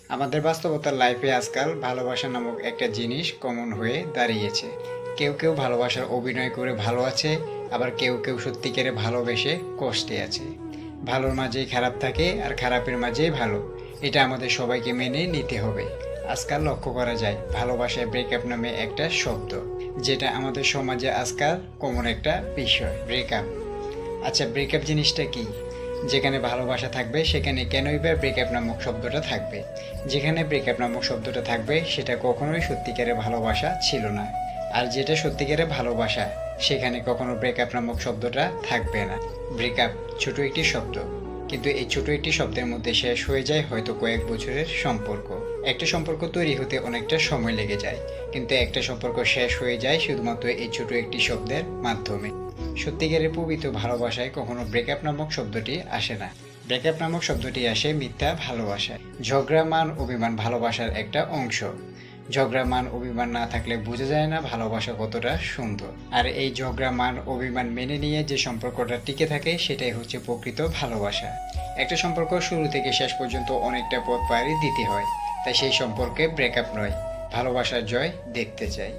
আমাদের বাস্তবতার লাইফে আজকাল ভালোবাসা নামক একটা জিনিস কমন হয়ে দাঁড়িয়েছে। কেউ কেউ ভালোবাসার অভিনয় করে ভালো আছে, আবার কেউ কেউ সত্যিকারে ভালোবেসে কষ্টে আছে। ভালোর মাঝেই খারাপ থাকে আর খারাপের মাঝেই ভালো, এটা আমাদের সবাইকে মেনে নিতে হবে। আজকাল লক্ষ্য করা যায় ভালোবাসায় ব্রেকআপ নামে একটা শব্দ, যেটা আমাদের সমাজে আজকাল কমন একটা বিষয়। ব্রেকআপ, আচ্ছা ব্রেকআপ জিনিসটা কি? যেখানে ভালোবাসা থাকবে সেখানে কেনই বা ব্রেকআপ নামক শব্দটা থাকবে? যেখানে ব্রেকআপ নামক শব্দটা থাকবে সেটা কখনোই সত্যিকারের ভালোবাসা ছিল না। আর যেটা সত্যিকারের ভালোবাসা সেখানে কখনো ব্রেকআপ নামক শব্দটা থাকবে না। ব্রেকআপ ছোট একটি শব্দ, কিন্তু এই ছোট একটি শব্দের মধ্যে শেষ হয়ে যায় হয়তো কয়েক বছরের সম্পর্ক। একটা সম্পর্ক তৈরি হতে অনেকটা সময় লেগে যায়, কিন্তু একটা সম্পর্ক শেষ হয়ে যায় শুধুমাত্র এই ছোট একটি শব্দের মাধ্যমে। সত্যিকারের পবিত্র ভালোবাসায় কখনো ব্রেকআপ নামক শব্দটি আসে না। ব্রেকআপ নামক শব্দটি আসে মিথ্যা ভালোবাসায়। ঝগড়া মান অভিমান ভালোবাসার একটা অংশ। ঝগড়া মান অভিমান না থাকলে বোঝা যায় না ভালোবাসা কতটা সুন্দর। আর এই ঝগড়া মান অভিমান মেনে নিয়ে যে সম্পর্কটা টিকে থাকে সেটাই হচ্ছে প্রকৃত ভালোবাসা। একটা সম্পর্ক শুরু থেকে শেষ পর্যন্ত অনেকটা পথ পাড়ি দিতে হয়, তাই সেই সম্পর্কে ব্রেকআপ নয়, ভালোবাসার জয় দেখতে চাই।